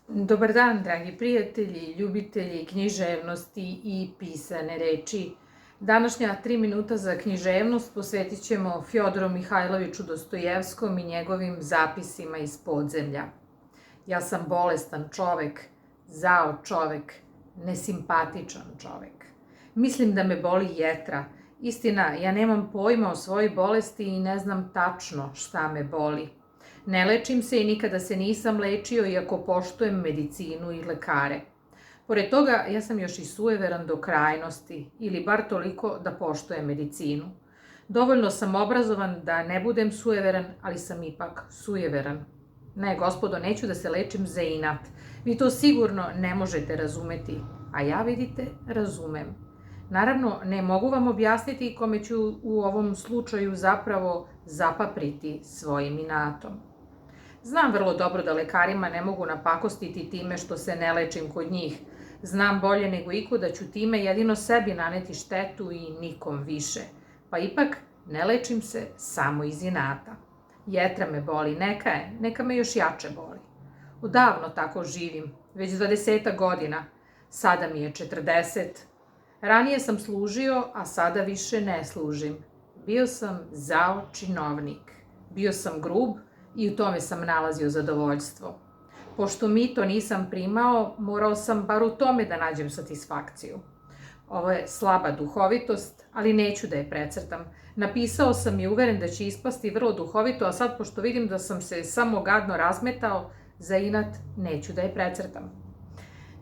Dobar dan, dragi prijatelji, ljubitelji književnosti i pisane reči. Današnja 3 minuta za književnost posvetit ćemo Fjodoru Mihajloviću Dostojevskom i njegovim zapisima iz podzemlja. Ja sam bolestan čovek, zao čovek, nesimpatičan čovek. Mislim da me boli jetra. Istina, ja nemam pojma o svojoj bolesti i ne znam tačno šta me boli. Ne lečim se i nikada se nisam lečio, iako poštujem medicinu i lekare. Pored toga, ja sam još i sujeveran do krajnosti, ili bar toliko da poštujem medicinu. Dovoljno sam obrazovan da ne budem sujeveran, ali sam ipak sujeveran. Ne, gospodo, neću da se lečim za inat. Vi to sigurno ne možete razumeti, a ja, vidite, razumem. Naravno, ne mogu vam objasniti kome ću u ovom slučaju zapravo zapapriti svojim inatom. Znam vrlo dobro da lekarima ne mogu napakostiti time što se ne lečim kod njih. Znam bolje nego iko da ću time jedino sebi naneti štetu i nikom više. Pa ipak ne lečim se samo iz inata. Jetra me boli, neka me još jače boli. Odavno tako živim, već 20 godina. Sada mi je 40. Ranije sam služio, a sada više ne služim. Bio sam zao činovnik. Bio sam grub i u tome sam nalazio zadovoljstvo. Pošto mito nisam primao, morao sam bar u tome da nađem satisfakciju. Ovo je slaba duhovitost, ali neću da je precrtam. Napisao sam i uveren da će ispasti vrlo duhovito, a sad pošto vidim da sam se samo gadno razmetao, za inat neću da je precrtam.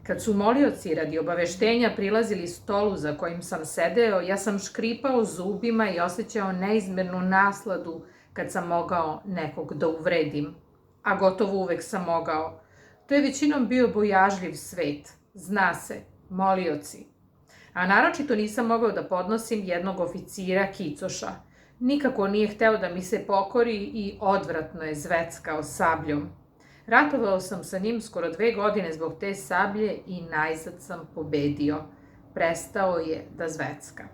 Kad su molioci radi obaveštenja prilazili stolu za kojim sam sedeo, ja sam škripao zubima i osjećao neizmernu nasladu kad sam mogao nekog da uvredim, a gotovo uvek sam mogao. To je većinom bio bojažljiv svet, zna se, molioci. A naročito nisam mogao da podnosim jednog oficira Kicoša. Nikako nije hteo da mi se pokori i odvratno je zveckao sabljom. Ratovao sam sa njim skoro 2 godine zbog te sablje i najzad sam pobedio. Prestao je da zvecka.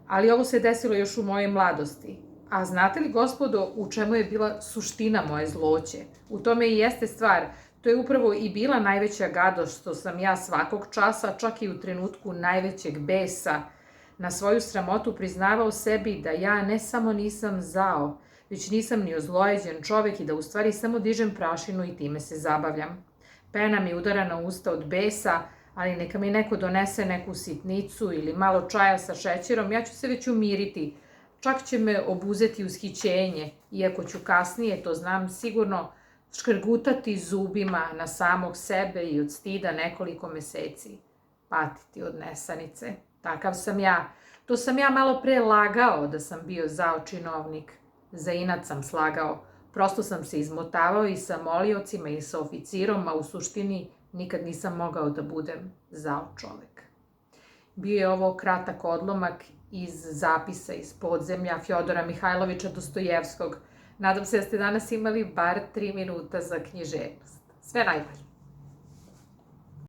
Ali ovo se desilo još u mojoj mladosti. A znate li, gospodo, u čemu je bila suština moje zloće? U tome i jeste stvar. To je upravo i bila najveća gadost što sam ja svakog časa, čak i u trenutku najvećeg besa, na svoju sramotu priznavao sebi da ja ne samo nisam zao, već nisam ni ozlojeđen čovek i da u stvari samo dižem prašinu i time se zabavljam. Pena mi udara na usta od besa, ali neka mi neko donese neku sitnicu ili malo čaja sa šećerom, ja ću se već umiriti. Čak će me obuzeti ushićenje, iako ću kasnije, to znam sigurno, škrgutati zubima na samog sebe i od stida nekoliko meseci. Patiti od nesanice. Takav sam ja. To sam ja malo pre lagao da sam bio zao činovnik. Za inat sam slagao. Prosto sam se izmotavao i sa moliocima i sa oficirom, a u suštini nikad nisam mogao da budem zao čovek. Bio je ovo kratak odlomak iz zapisa iz podzemlja Fjodora Mihajlovića Dostojevskog. Nadam se da ste danas imali bar 3 minuta za književnost. Sve najbolje.